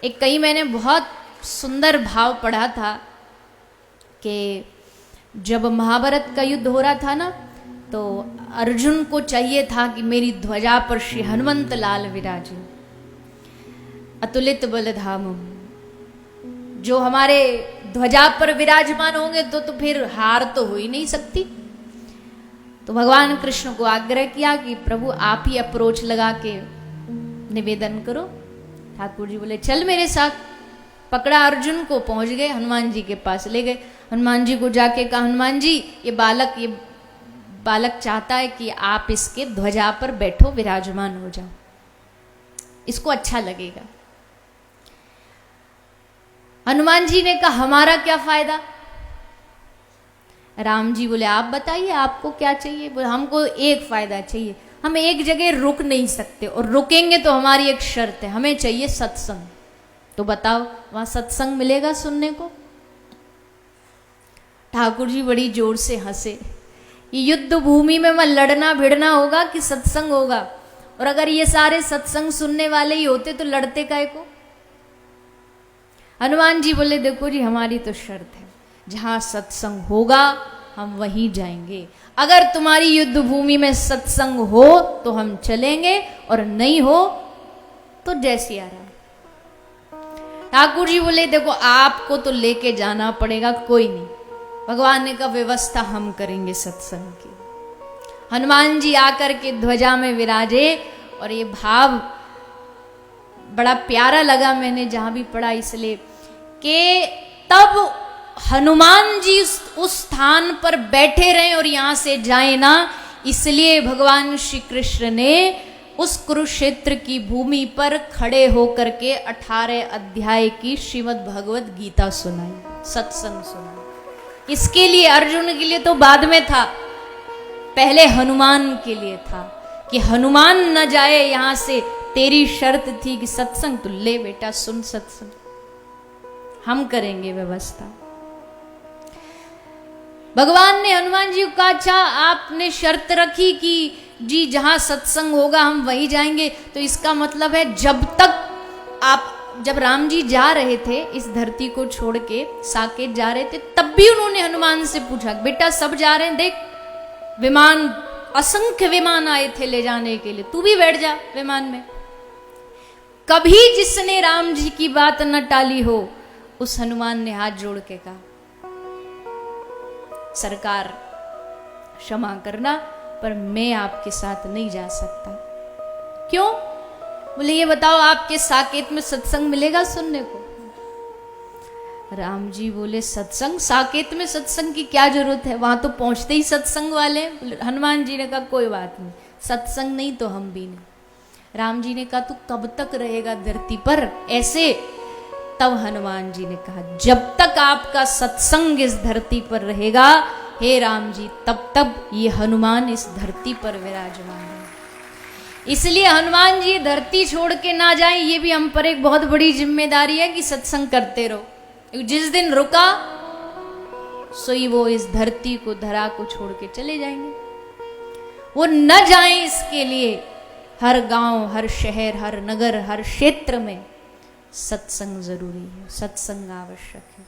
एक कहीं मैंने बहुत सुंदर भाव पढ़ा था कि जब महाभारत का युद्ध हो रहा था ना, तो अर्जुन को चाहिए था कि मेरी ध्वजा पर श्री हनुमंत लाल विराजे, अतुलित बलधामम। जो हमारे ध्वजा पर विराजमान होंगे तो फिर हार तो हो ही नहीं सकती। तो भगवान कृष्ण को आग्रह किया कि प्रभु आप ही अप्रोच लगा के निवेदन करो। ठाकुर जी बोले चल मेरे साथ। पकड़ा अर्जुन को, पहुंच गए हनुमान जी के पास, ले गए। हनुमान जी को जाके कहा, हनुमान जी ये बालक चाहता है कि आप इसके ध्वजा पर बैठो, विराजमान हो जाओ, इसको अच्छा लगेगा। हनुमान जी ने कहा हमारा क्या फायदा। राम जी बोले आप बताइए आपको क्या चाहिए। बोले हमको एक फायदा चाहिए, हम एक जगह रुक नहीं सकते और रुकेंगे तो हमारी एक शर्त है, हमें चाहिए सत्संग। तो बताओ वहां सत्संग मिलेगा सुनने को? ठाकुर जी बड़ी जोर से हंसे। ये युद्ध भूमि में वहां लड़ना भिड़ना होगा कि सत्संग होगा? और अगर ये सारे सत्संग सुनने वाले ही होते तो लड़ते काहे को? हनुमान जी बोले देखो जी हमारी तो शर्त है, जहां सत्संग होगा हम वहीं जाएंगे। अगर तुम्हारी युद्ध भूमि में सत्संग हो तो हम चलेंगे, और नहीं हो तो जैसी आ रहा। ठाकुर जी बोले देखो आपको तो लेके जाना पड़ेगा, कोई नहीं। भगवान ने कहा व्यवस्था हम करेंगे सत्संग की। हनुमान जी आकर के ध्वजा में विराजे, और ये भाव बड़ा प्यारा लगा, मैंने जहां भी पढ़ा, इसलिए कि तब हनुमान जी उस स्थान पर बैठे रहे और यहां से जाए ना, इसलिए भगवान श्री कृष्ण ने उस कुरुक्षेत्र की भूमि पर खड़े होकर के 18 अध्याय की श्रीमद् भगवत गीता सुनाई, सत्संग सुनाई। इसके लिए अर्जुन के लिए तो बाद में था, पहले हनुमान के लिए था कि हनुमान न जाए यहां से। तेरी शर्त थी कि सत्संग, तो ले बेटा सुन सत्संग, हम करेंगे व्यवस्था। भगवान ने हनुमान जी को कहा अच्छा आपने शर्त रखी कि जी जहां सत्संग होगा हम वहीं जाएंगे, तो इसका मतलब है जब राम जी जा रहे थे इस धरती को छोड़ के, साकेत जा रहे थे, तब भी उन्होंने हनुमान से पूछा बेटा सब जा रहे हैं, देख विमान, असंख्य विमान आए थे ले जाने के लिए, तू भी बैठ जा विमान में। कभी जिसने राम जी की बात न टाली हो, उस हनुमान ने हाथ जोड़ के कहा सरकार क्षमा करना, पर मैं आपके साथ नहीं जा सकता। क्यों? बोले ये बताओ आपके साकेत में सत्संग मिलेगा सुनने को? राम जी बोले सत्संग, साकेत में सत्संग की क्या जरूरत है, वहां तो पहुंचते ही सत्संग वाले। हनुमान जी ने कहा कोई बात नहीं, सत्संग नहीं तो हम भी नहीं। राम जी ने कहा तू कब तक रहेगा धरती पर ऐसे? तब हनुमान जी ने कहा जब तक आपका सत्संग इस धरती पर रहेगा हे राम जी, तब ये हनुमान इस धरती पर विराजमान है। इसलिए हनुमान जी धरती छोड़ के ना जाएं, ये भी हम पर एक बहुत बड़ी जिम्मेदारी है कि सत्संग करते रहो। जिस दिन रुका सोई वो इस धरती को, धरा को छोड़ के चले जाएंगे। वो न जाएं इसके लिए हर गांव, हर शहर, हर नगर, हर क्षेत्र में सत्संग जरूरी है, सत्संग आवश्यक है।